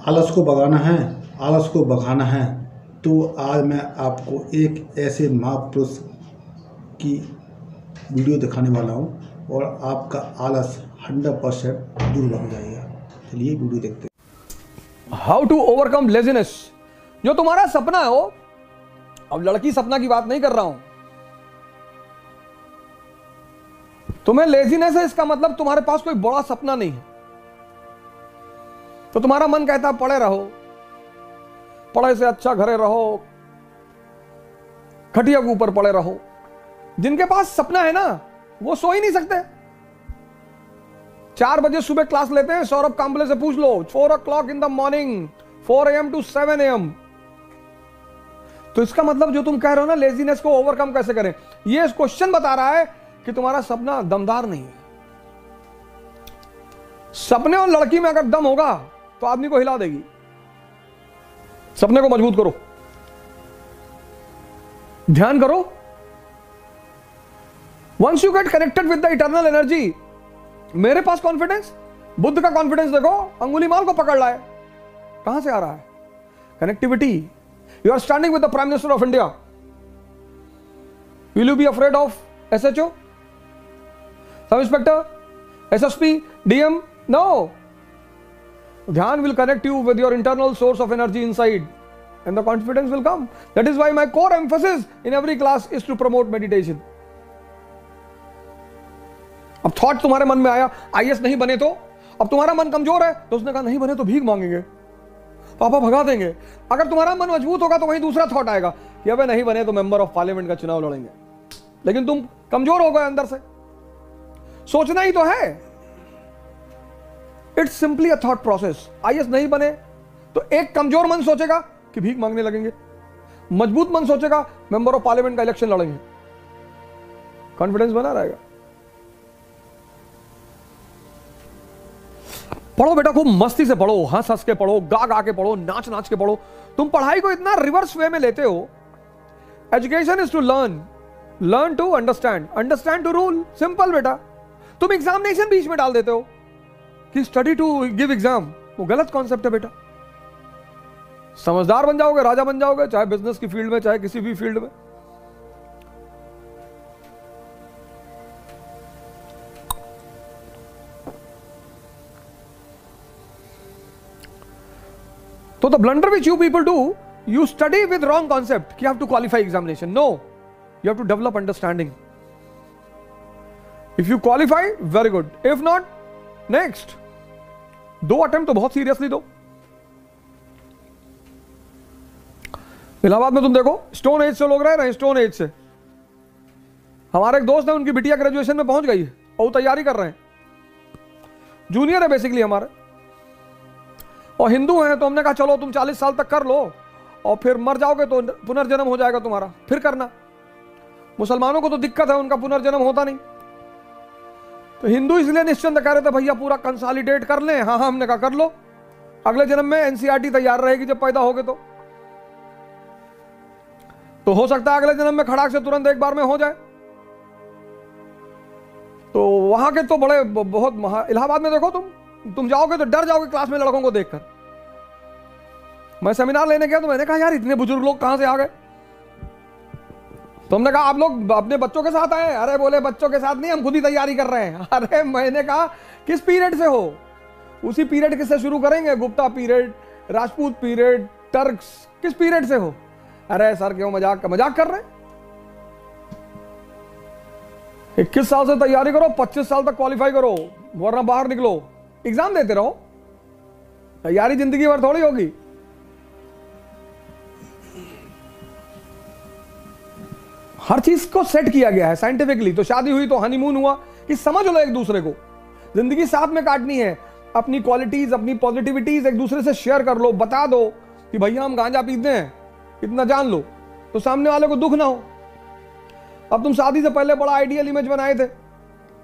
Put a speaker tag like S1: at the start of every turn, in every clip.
S1: आलस को भगाना है, आलस को भगाना है, तो आज मैं आपको एक ऐसे महापुरुष की वीडियो दिखाने वाला हूँ और आपका आलस 100% दूर भाग जाएगा। चलिए वीडियो देखते हैं।
S2: How to overcome laziness. जो तुम्हारा सपना हो, अब लड़की सपना की बात नहीं कर रहा हूं, तुम्हें लेजीनेस है, इसका मतलब तुम्हारे पास कोई बड़ा सपना नहीं है। तो तुम्हारा मन कहता है पढ़े रहो, पढ़ाई से अच्छा घरे रहो, खटिया के ऊपर पड़े रहो। जिनके पास सपना है ना, वो सो ही नहीं सकते। 4 बजे सुबह क्लास लेते हैं, सौरभ कांबले से पूछ लो, 4 o'clock in the morning, 4 AM to 7 AM। तो इसका मतलब जो तुम कह रहे हो ना, लेजीनेस को ओवरकम कैसे करें, ये क्वेश्चन बता रहा है कि तुम्हारा सपना दमदार नहीं है। सपने और लड़की में अगर दम होगा तो आदमी को हिला देगी। सपने को मजबूत करो, ध्यान करो। Once you get connected with the eternal energy, मेरे पास कॉन्फिडेंस, बुद्ध का कॉन्फिडेंस देखो, अंगुली माल को पकड़ रहा है। कहां से आ रहा है? Connectivity. You are standing with the prime minister of India, will you be afraid of SHO, sub inspector, SSP, DM? No. Dhyan will connect you with your internal source of energy inside, and the confidence will come. That is why my core emphasis in every class is to promote meditation. अब thought तुम्हारे मन में आया, IAS नहीं बने तो, अब तुम्हारा मन कमजोर है तो उसने कहा नहीं बने तो भीख मांगेंगे, पापा भगा देंगे। अगर तुम्हारा मन मजबूत होगा तो वहीं दूसरा थॉट आएगा कि अबे नहीं बने तो मेंबर ऑफ पार्लियामेंट का चुनाव लड़ेंगे। लेकिन तुम कमजोर हो गए अंदर से, सोचना ही तो है। It's simply a thought process. IAS नहीं बने तो एक कमजोर मन सोचेगा कि भीख मांगने लगेंगे, मजबूत मन सोचेगा मेंबर ऑफ पार्लियामेंट का इलेक्शन लड़ेंगे। कॉन्फिडेंस बना रहेगा। पढ़ो बेटा, खूब मस्ती से पढ़ो, हंस हंस के पढ़ो, गा गा के पढ़ो, नाच नाच के पढ़ो। तुम पढ़ाई को इतना रिवर्स वे में लेते हो। Education is to learn, learn to understand, understand to rule. Simple बेटा। तुम एग्जामिनेशन बीच में डाल देते हो कि स्टडी टू गिव एग्जाम, वो गलत कॉन्सेप्ट है बेटा। समझदार बन जाओगे, राजा बन जाओगे, चाहे बिजनेस की फील्ड में, चाहे किसी भी फील्ड में। तो the blunder which you people do, you study with wrong concept कि have to qualify examination. No, you have to develop understanding. If you qualify, very good, if not, next. 2 attempt तो बहुत seriously दो। इलाहाबाद में तुम देखो, stone age से लोग रह रहे हैं, स्टोन एज से। हमारे एक दोस्त है, उनकी बिटिया ग्रेजुएशन में पहुंच गई है और तैयारी कर रहे हैं, जूनियर है बेसिकली हमारे, और हिंदू हैं। तो हमने कहा चलो तुम 40 साल तक कर लो और फिर मर जाओगे तो पुनर्जन्म हो जाएगा तुम्हारा, फिर करना। मुसलमानों को तो दिक्कत है, उनका पुनर्जन्म होता नहीं। तो हिंदू इसलिए निश्चिंत कह रहे थे भैया पूरा कंसोलिडेट कर लें। हाँ, हमने कहा कर लो, अगले जन्म में NCERT तैयार रहेगी जब पैदा होगे तो हो सकता है अगले जन्म में खड़ाक से तुरंत एक बार में हो जाए। तो वहां के तो बड़े बहुत इलाहाबाद में देखो, तुम जाओगे तो डर जाओगे क्लास में लड़कों को देखकर। मैं सेमिनार लेने गया तो मैंने कहा यार इतने बुजुर्ग लोग कहां से आ गए। तो हमने कहा आप लोग अपने बच्चों के साथ आए? अरे बोले बच्चों के साथ नहीं, हम खुद ही तैयारी कर रहे हैं। अरे मैंने कहा किस पीरियड से हो? उसी पीरियड किससे शुरू करेंगे? Gupta period, Rajput period, Turks, किस पीरियड से हो? अरे सर क्यों मजाक कर रहे हैं? 21 साल से तैयारी करो, 25 साल तक क्वालिफाई करो, वरना बाहर निकलो, एग्जाम देते रहो। तैयारी जिंदगी भर थोड़ी होगी। हर चीज को सेट किया गया है साइंटिफिकली। तो शादी हुई तो हनीमून हुआ कि समझ लो एक दूसरे को, जिंदगी साथ में काटनी है। अपनी क्वालिटीज, अपनी पॉजिटिविटीज एक दूसरे से शेयर कर लो, बता दो कि भैया हम गांजा पीते हैं, इतना जान लो, तो सामने वाले को दुख ना हो। अब तुम शादी से पहले बड़ा आइडियल इमेज बनाए थे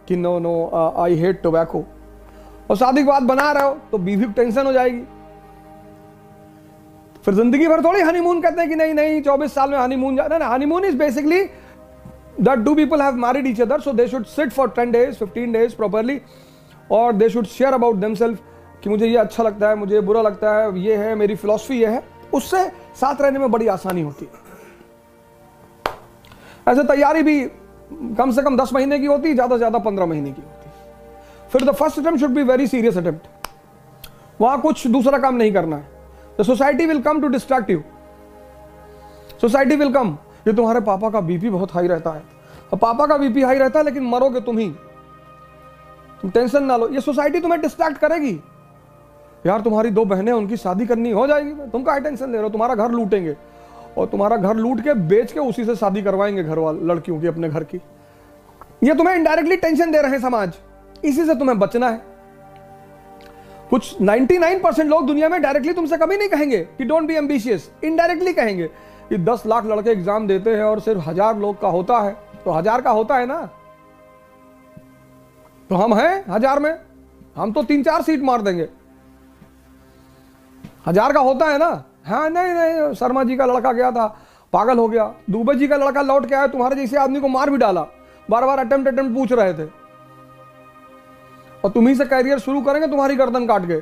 S2: कि नो आई हेट टोबैको, और शादी के बाद बना रहे हो तो बीवी टेंशन हो जाएगी। फिर जिंदगी भर थोड़ी हनीमून कहते हैं कि नहीं 24 साल में हनीमून जाना। Honeymoon is basically that 2 people have married each other, so they should sit for 10 days, 15 days properly, or they should share about themselves कि मुझे ये अच्छा लगता है, मुझे बुरा लगता है, ये है मेरी फिलॉसफी, ये है, उससे साथ रहने में बड़ी आसानी होती है। ऐसे तैयारी भी कम से कम 10 महीने की होती है, ज़्यादा से ज़्यादा 15 महीने की होती है। फिर the first attempt should be very serious attempt, वहाँ कुछ दूसरा काम नहीं करना है। The society will come to distract you, society will come. ये तुम्हारे पापा का बीपी बहुत हाई रहता है, और पापा का बीपी हाई रहता है लेकिन मरोगे तुम ही, तुम टेंशन ना लो। ये सोसाइटी तुम्हें डिस्ट्रैक्ट करेगी। यार तुम्हारी 2 बहनें, उनकी शादी करनी हो जाएगी, तुम क्या टेंशन ले रहे हो, तुम्हारा घर लूटेंगे, और तुम्हारा घर लूट के बेच के उसी से शादी करवाएंगे घर वाले लड़कियों की, अपने घर की। ये तुम्हें इनडायरेक्टली टेंशन दे रहे हैं समाज, इसी से तुम्हें बचना है। कुछ 99% लोग दुनिया में डायरेक्टली तुमसे कभी नहीं कहेंगे कि डोंट बी एम्बिशियस, इनडायरेक्टली कहेंगे कि 10 लाख लड़के एग्जाम देते हैं और सिर्फ 1000 लोग का होता है, तो 1000 का होता है ना, तो हम हैं 1000 में, हम तो 3-4 सीट मार देंगे। 1000 का होता है ना। हाँ नहीं, शर्मा जी का लड़का गया था, पागल हो गया। दुबे जी का लड़का लौट के आया, तुम्हारे जैसे आदमी को मार भी डाला, बार बार अटेम्प्ट पूछ रहे थे, और तुम ही से कैरियर शुरू करेंगे तुम्हारी गर्दन काट के।